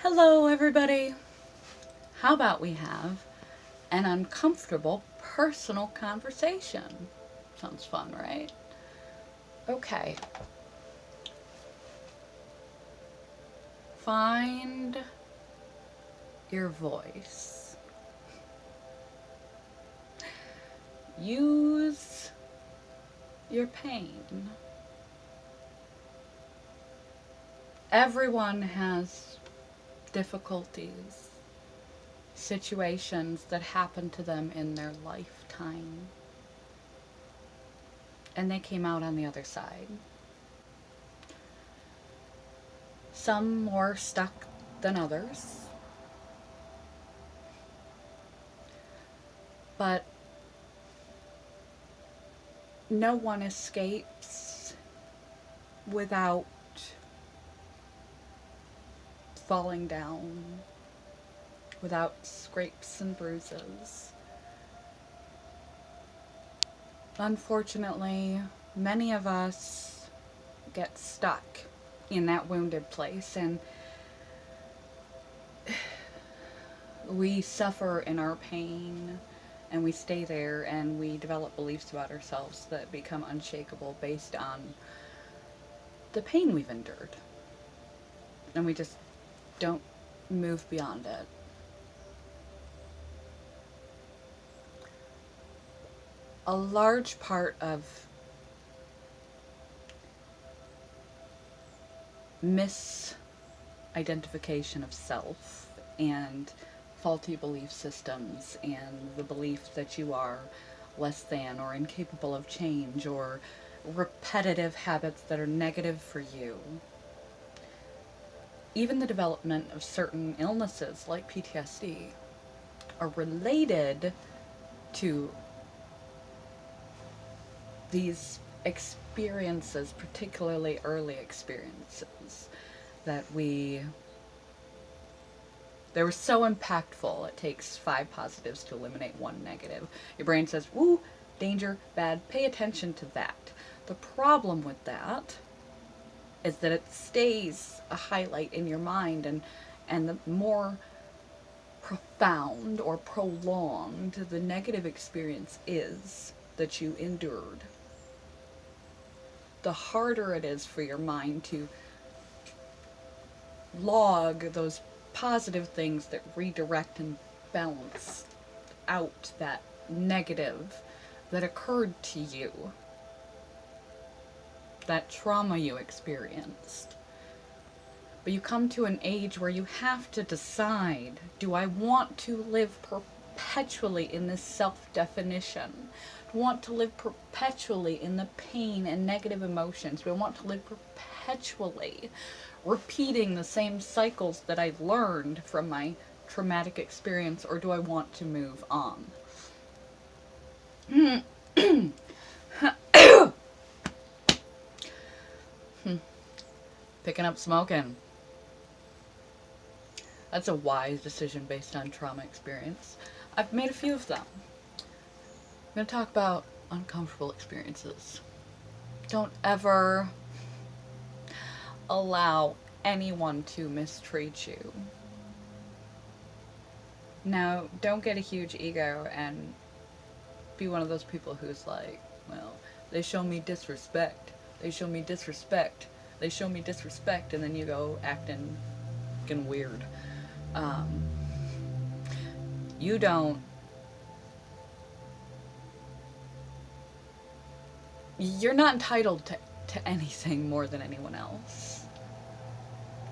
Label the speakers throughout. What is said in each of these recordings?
Speaker 1: Hello, everybody. How about we have an uncomfortable personal conversation? Sounds fun, right? Okay. Find your voice. Use your pain. Everyone has difficulties, situations that happen to them in their lifetime. And they came out on the other side. Some more stuck than others. But no one escapes without falling down, without scrapes and bruises. Unfortunately, many of us get stuck in that wounded place, and we suffer in our pain, and we stay there, and we develop beliefs about ourselves that become unshakable based on the pain we've endured. And we just don't move beyond it. A large part of misidentification of self and faulty belief systems and the belief that you are less than or incapable of change or repetitive habits that are negative for you. Even the development of certain illnesses like PTSD are related to these experiences, particularly early experiences, that they were so impactful. It takes 5 positives to eliminate 1 negative. Your brain says, woo, danger, bad, pay attention to that. The problem with that is that it stays a highlight in your mind, and the more profound or prolonged the negative experience is that you endured, the harder it is for your mind to log those positive things that redirect and balance out that negative that occurred to you, that trauma you experienced. But you come to an age where you have to decide, do I want to live perpetually in this self-definition? Do I want to live perpetually in the pain and negative emotions? Do I want to live perpetually repeating the same cycles that I learned from my traumatic experience, or do I want to move on? Picking up smoking. That's a wise decision based on trauma experience. I've made a few of them. I'm going to talk about uncomfortable experiences. Don't ever allow anyone to mistreat you. Now, don't get a huge ego and be one of those people who's like, well, they show me disrespect. They show me disrespect. They show me disrespect, and then you go acting fucking weird. You don't. You're not entitled to anything more than anyone else.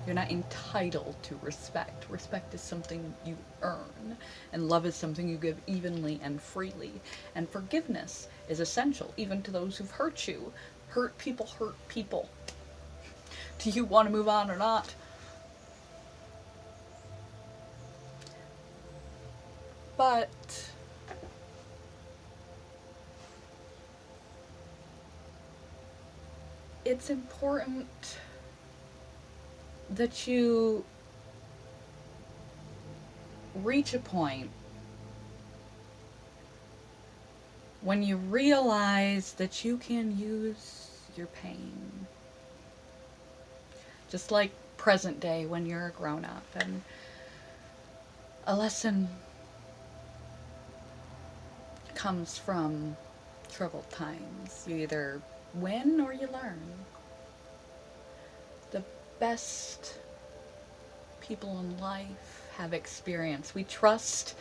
Speaker 1: You're not entitled to respect. Respect is something you earn, and love is something you give evenly and freely. And forgiveness is essential, even to those who've hurt you. Hurt people hurt people. Do you want to move on or not? But it's important that you reach a point when you realize that you can use your pain. Just like present day when you're a grown-up. And a lesson comes from troubled times. You either win or you learn. The best people in life have experience. We trust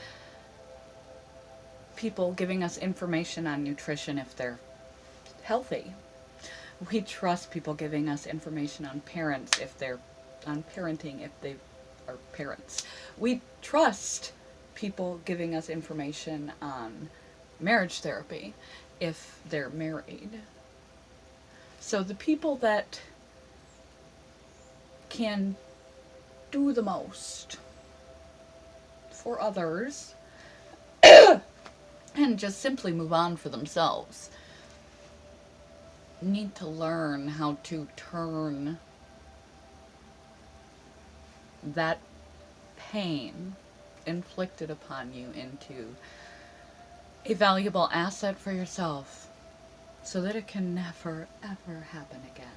Speaker 1: people giving us information on nutrition if they're healthy. We trust people giving us information on parents if they're on parenting if they are parents. We trust people giving us information on marriage therapy if they're married. So the people that can do the most for others and just simply move on for themselves need to learn how to turn that pain inflicted upon you into a valuable asset for yourself so that it can never, ever happen again.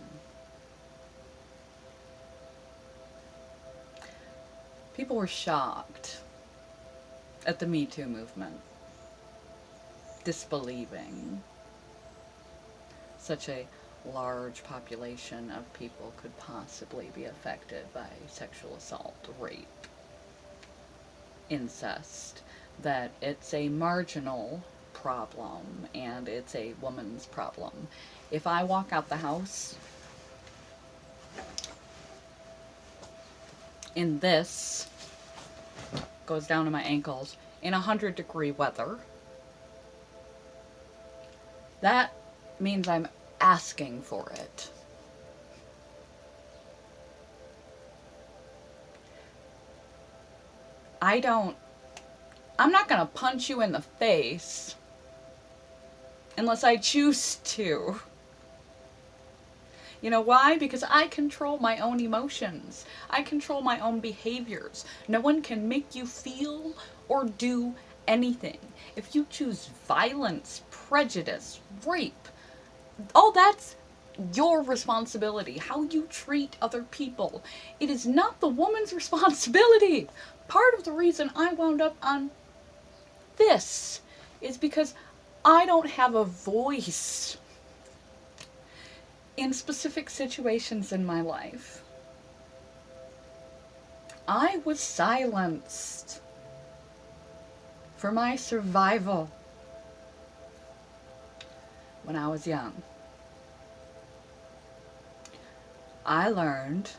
Speaker 1: People were shocked at the Me Too movement, disbelieving such a large population of people could possibly be affected by sexual assault, rape, incest, that it's a marginal problem and it's a woman's problem. If I walk out the house in this, goes down to my ankles, in 100-degree weather, that means I'm asking for it. I'm not gonna punch you in the face unless I choose to. You know why? Because I control my own emotions. I control my own behaviors. No one can make you feel or do anything. If you choose violence, prejudice, rape, all that's your responsibility. How you treat other people. It is not the woman's responsibility. Part of the reason I wound up on this is because I don't have a voice in specific situations in my life. I was silenced for my survival when I was young. I learned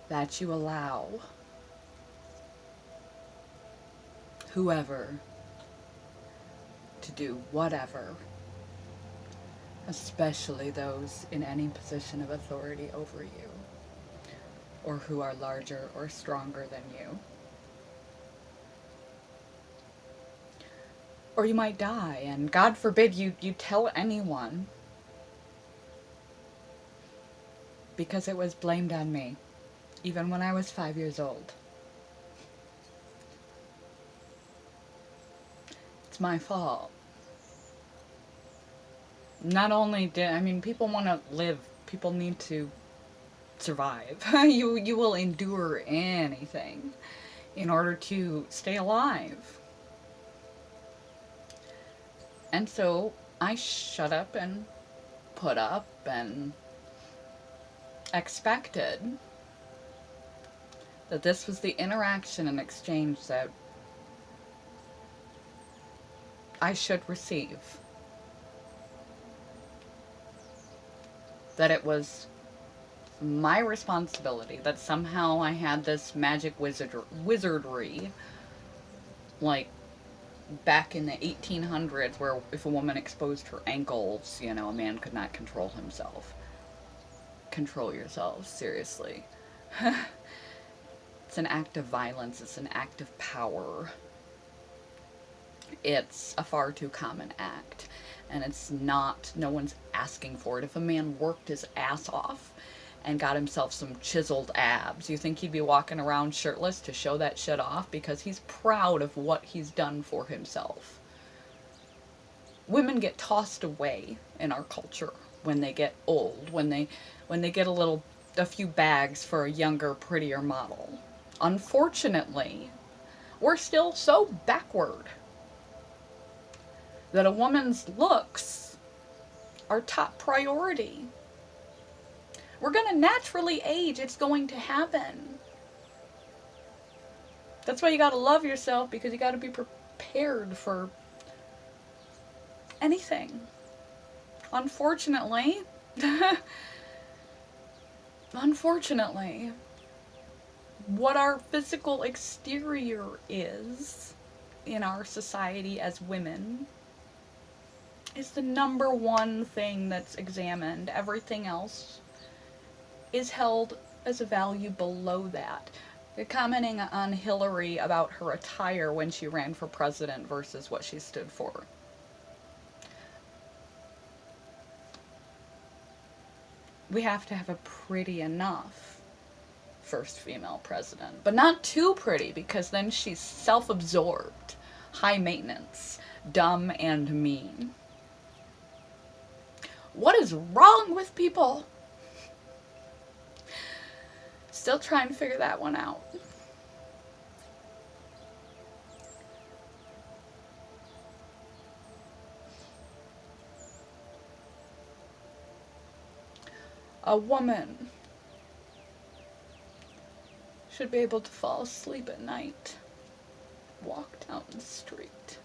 Speaker 1: that you allow whoever to do whatever, especially those in any position of authority over you, or who are larger or stronger than you. Or you might die, and God forbid you tell anyone, because it was blamed on me, even when I was 5 years old. It's my fault. Not only people want to live, people need to survive. You will endure anything in order to stay alive. And so I shut up and put up and expected that this was the interaction and exchange that I should receive. That it was my responsibility, that somehow I had this magic wizardry, like back in the 1800s, where if a woman exposed her ankles, a man could not control himself. Control yourself, seriously. It's an act of violence, it's an act of power. It's a far too common act. And it's not, no one's asking for it. If a man worked his ass off and got himself some chiseled abs, you think he'd be walking around shirtless to show that shit off? Because he's proud of what he's done for himself. Women get tossed away in our culture when they get old, when they get a few bags for a younger, prettier model. Unfortunately, we're still so backward that a woman's looks are top priority. We're going to naturally age. It's going to happen. That's why you got to love yourself, because you got to be prepared for anything. Unfortunately, what our physical exterior is in our society as women is the number one thing that's examined. Everything else is held as a value below that. You're commenting on Hillary about her attire when she ran for president versus what she stood for. We have to have a pretty enough first female president, but not too pretty, because then she's self-absorbed, high maintenance, dumb, and mean. What is wrong with people? Still trying to figure that one out. A woman should be able to fall asleep at night, walk down the street,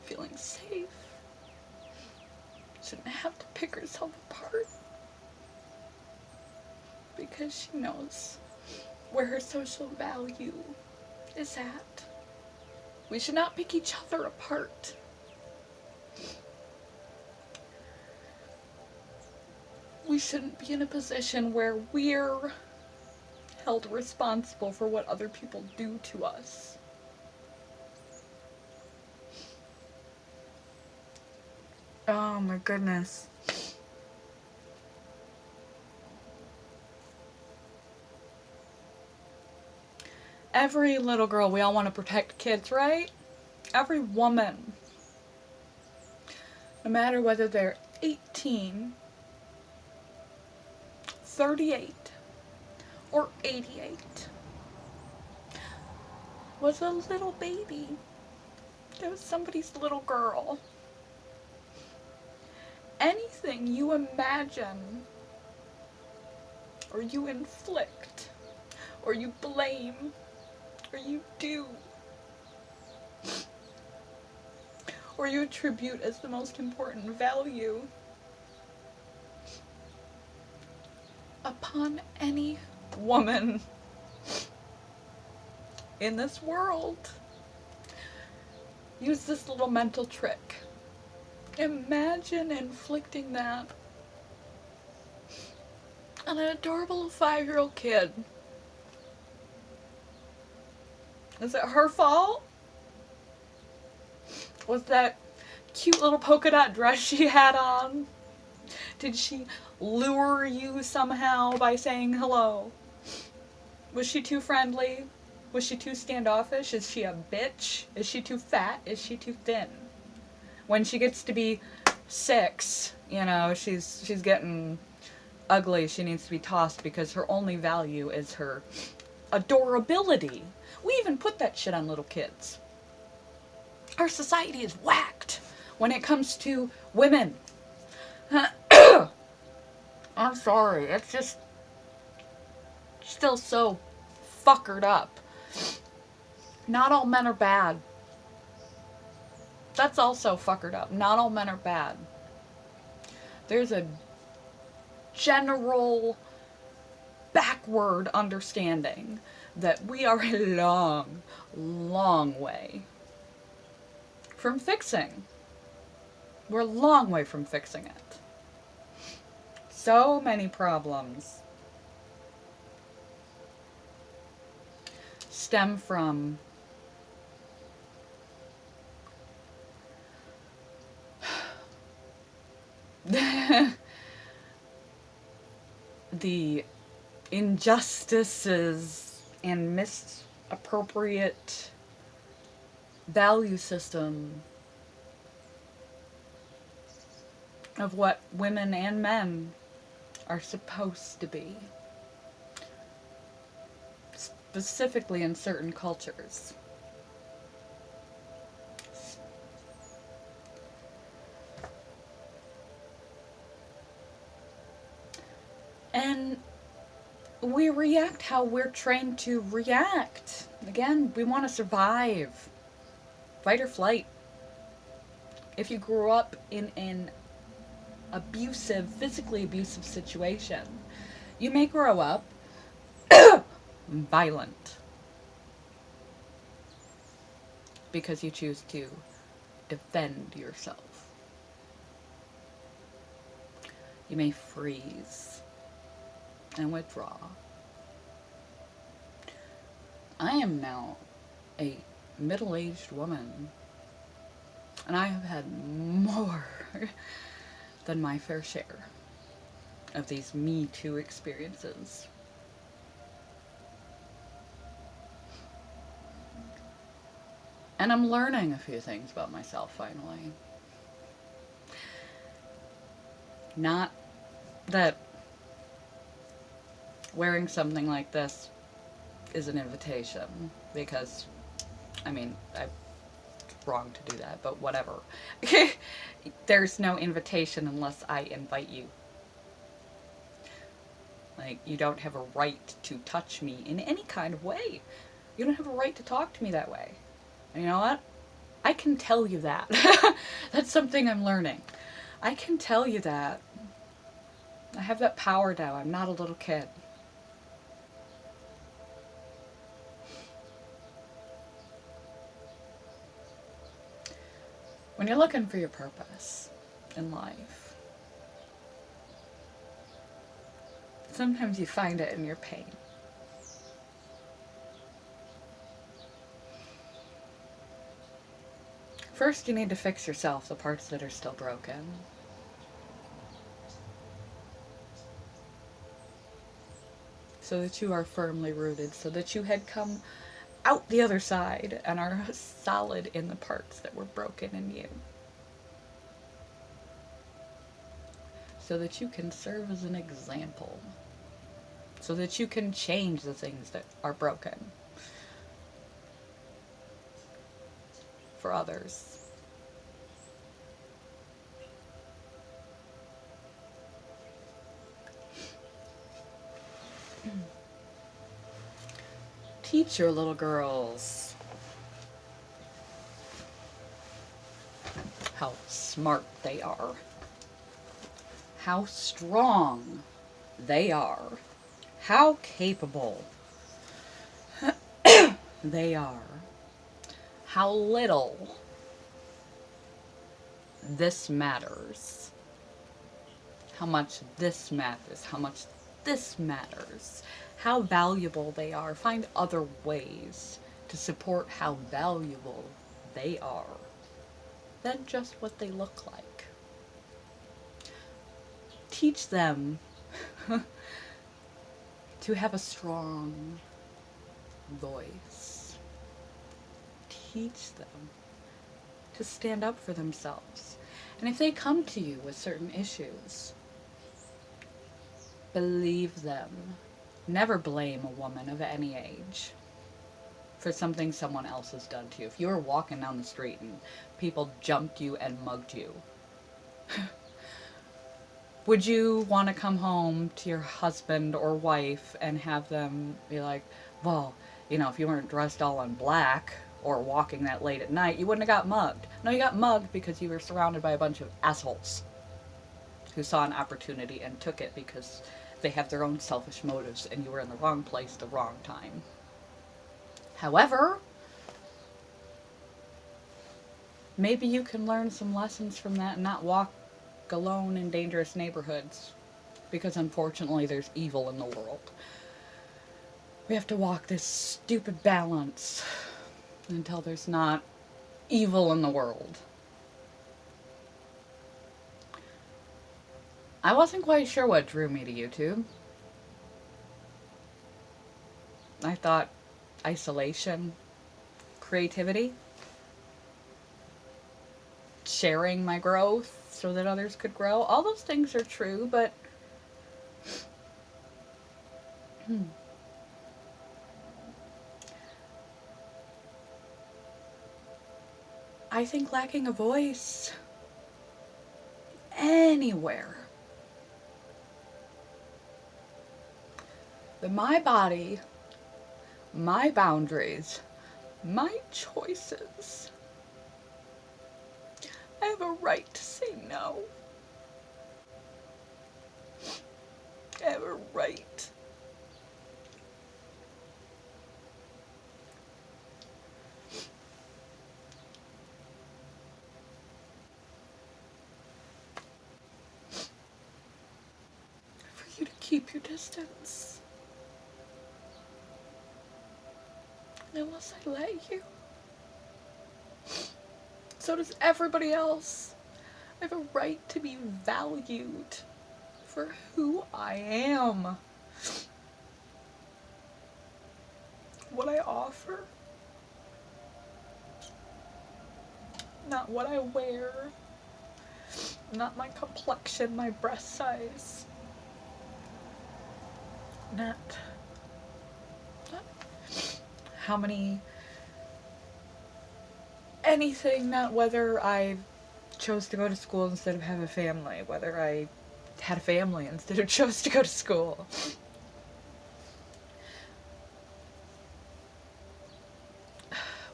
Speaker 1: feeling safe. Shouldn't have to pick herself apart, because she knows where her social value is at. We should not pick each other apart. We shouldn't be in a position where we're held responsible for what other people do to us. Oh my goodness. Every little girl, we all want to protect kids, right? Every woman, no matter whether they're 18, 38, or 88, was a little baby. It was somebody's little girl. Anything you imagine, or you inflict, or you blame, or you do, or you attribute as the most important value upon any woman in this world. Use this little mental trick. Imagine inflicting that on an adorable 5-year-old kid. Is it her fault? Was that cute little polka dot dress she had on? Did she lure you somehow by saying hello? Was she too friendly? Was she too standoffish? Is she a bitch? Is she too fat? Is she too thin? When she gets to be 6, you know, she's getting ugly. She needs to be tossed because her only value is her adorability. We even put that shit on little kids. Our society is whacked when it comes to women. I'm sorry, it's just still so fuckered up. Not all men are bad. That's also fuckered up. Not all men are bad. There's a general backward understanding that we are a long, long way from fixing. We're a long way from fixing it. So many problems stem from the injustices and misappropriate value system of what women and men are supposed to be. Specifically in certain cultures. And we react how we're trained to react. Again, we want to survive. Fight or flight. If you grew up in an abusive, physically abusive situation, you may grow up violent because you choose to defend yourself. You may freeze and withdraw. I am now a middle-aged woman, and I have had more than my fair share of these Me Too experiences. And I'm learning a few things about myself finally. Not that wearing something like this is an invitation, because, I mean, it's wrong to do that, but whatever. There's no invitation unless I invite you. Like, you don't have a right to touch me in any kind of way. You don't have a right to talk to me that way. And you know what? I can tell you that. That's something I'm learning. I can tell you that. I have that power now. I'm not a little kid. When you're looking for your purpose in life, sometimes you find it in your pain. First, you need to fix yourself, the parts that are still broken. So that you are firmly rooted, so that you had come out the other side and are solid in the parts that were broken in you. So that you can serve as an example. So that you can change the things that are broken for others. Teach your little girls how smart they are, how strong they are, how capable they are, how little this matters, how much this matters, how much this matters, how valuable they are. Find other ways to support how valuable they are than just what they look like. Teach them to have a strong voice. Teach them to stand up for themselves. And if they come to you with certain issues, believe them. Never blame a woman of any age for something someone else has done to you. If you were walking down the street and people jumped you and mugged you, would you want to come home to your husband or wife and have them be like, well, you know, if you weren't dressed all in black or walking that late at night, you wouldn't have got mugged. No, you got mugged because you were surrounded by a bunch of assholes who saw an opportunity and took it because they have their own selfish motives and you were in the wrong place the wrong time. However, maybe you can learn some lessons from that and not walk alone in dangerous neighborhoods, because unfortunately there's evil in the world. We have to walk this stupid balance until there's not evil in the world. I wasn't quite sure what drew me to YouTube. I thought isolation, creativity, sharing my growth, so that others could grow. All those things are true, but I think lacking a voice anywhere, that my body, my boundaries, my choices, I have a right to say no. I have a right. For you to keep your distance. Unless I let you. So does everybody else. I have a right to be valued for who I am. What I offer. Not what I wear. Not my complexion, my breast size. Not how many, anything, not whether I chose to go to school instead of have a family, whether I had a family instead of chose to go to school.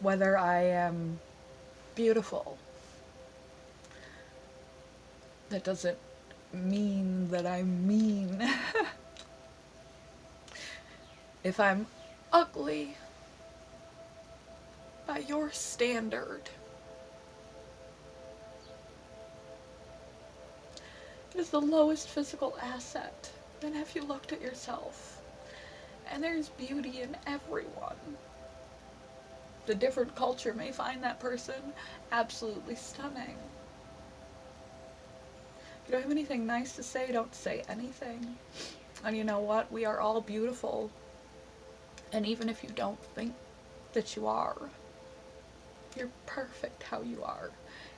Speaker 1: Whether I am beautiful. That doesn't mean that I'm mean. If I'm ugly by your standard, it is the lowest physical asset. Then have you looked at yourself? And there's beauty in everyone. The different culture may find that person absolutely stunning. If you don't have anything nice to say, don't say anything. And you know what? We are all beautiful. And even if you don't think that you are, you're perfect how you are.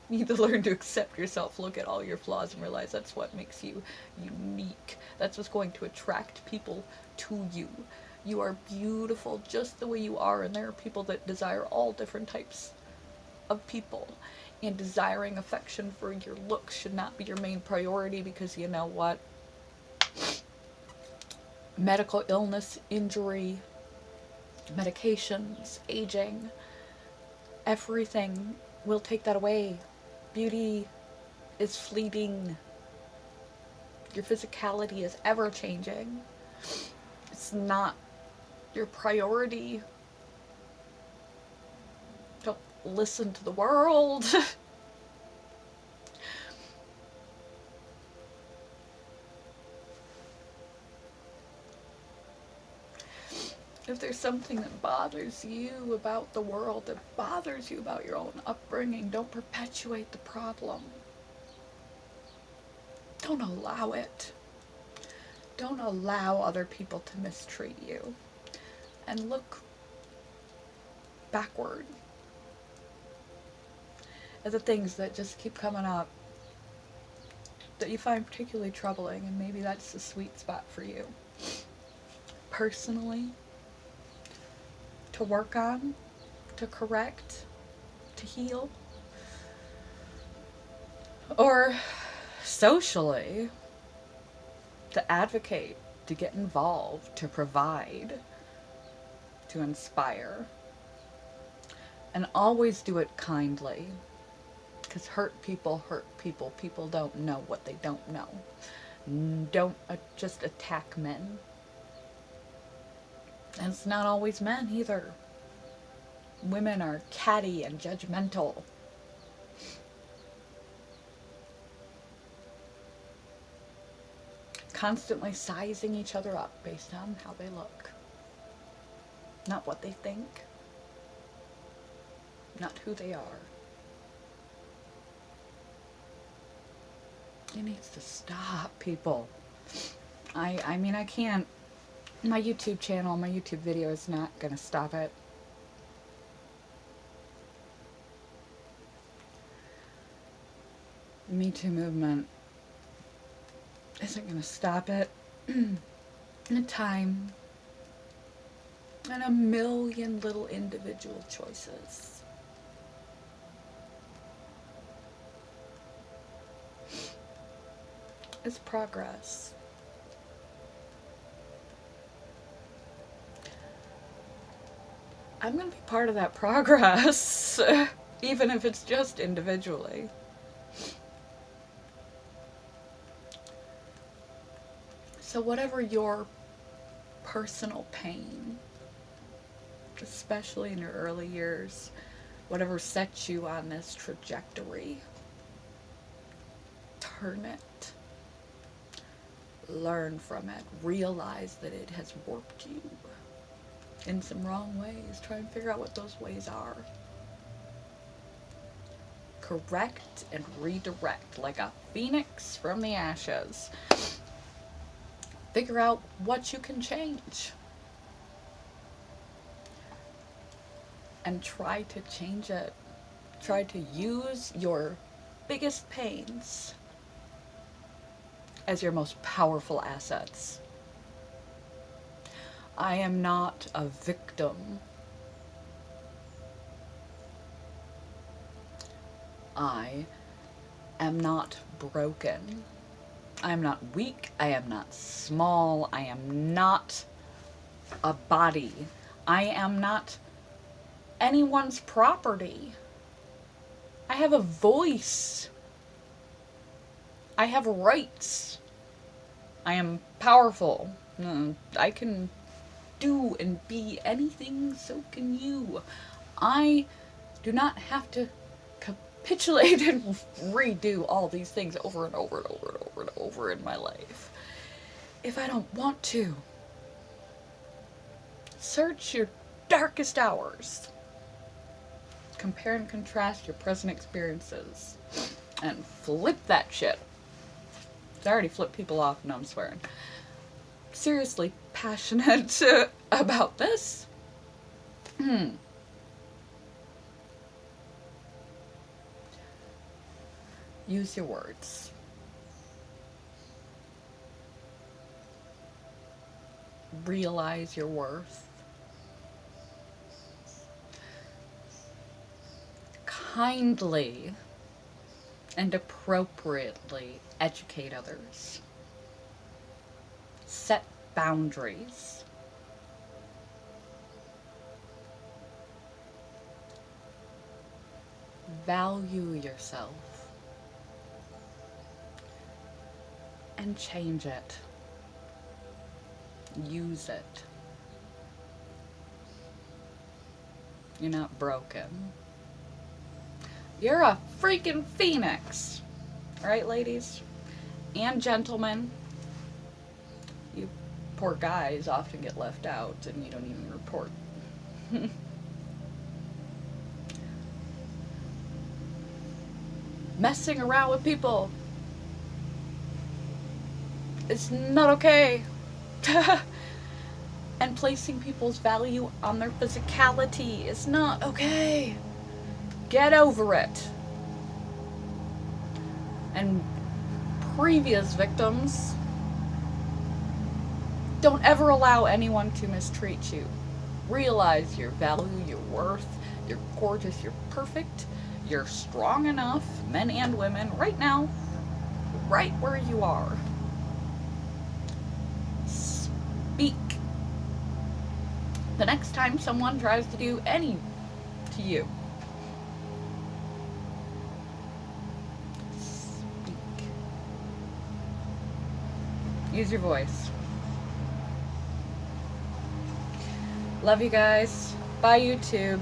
Speaker 1: You need to learn to accept yourself, look at all your flaws, and realize that's what makes you unique. That's what's going to attract people to you. You are beautiful just the way you are, and there are people that desire all different types of people. And desiring affection for your looks should not be your main priority, because you know what? Medical illness, injury, medications, aging, everything will take that away. Beauty is fleeting. Your physicality is ever changing. It's not your priority. Don't listen to the world. If there's something that bothers you about the world, that bothers you about your own upbringing, don't perpetuate the problem. Don't allow it. Don't allow other people to mistreat you. And look backward at the things that just keep coming up that you find particularly troubling, and maybe that's the sweet spot for you. Personally, to work on, to correct, to heal. Or socially, to advocate, to get involved, to provide, to inspire. And always do it kindly. Because hurt people. People don't know what they don't know. Don't just attack men. And it's not always men either. Women are catty and judgmental. Constantly sizing each other up based on how they look. Not what they think. Not who they are. It needs to stop, people. I mean, I can't. My YouTube channel, my YouTube video is not going to stop it. Me Too movement isn't going to stop it. In time and a million little individual choices. It's progress. I'm going to be part of that progress, even if it's just individually. So whatever your personal pain, especially in your early years, whatever sets you on this trajectory, turn it. Learn from it. Realize that it has warped you in some wrong ways. Try and figure out what those ways are. Correct and redirect like a phoenix from the ashes. Figure out what you can change. And try to change it. Try to use your biggest pains as your most powerful assets. I am not a victim. I am not broken. I am not weak. I am not small. I am not a body. I am not anyone's property. I have a voice. I have rights. I am powerful. I can do and be anything, so can you. I do not have to capitulate and redo all these things over and over and over and over and over in my life if I don't want to. Search your darkest hours. Compare and contrast your present experiences and flip that shit. I already flipped people off. No, I'm swearing. Seriously passionate about this. Use your words. Realize your worth. Kindly and appropriately educate others. Set boundaries. Value yourself. And change it. Use it. You're not broken. You're a freaking phoenix. Right, ladies? And gentlemen. You poor guys often get left out and you don't even report. Messing around with people is not okay. And placing people's value on their physicality is not okay. Get over it. And previous victims, don't ever allow anyone to mistreat you. Realize your value, your worth. You're gorgeous, you're perfect. You're strong enough, men and women, right now, right where you are. Speak. The next time someone tries to do any to you, speak. Use your voice. Love you guys. Bye, YouTube.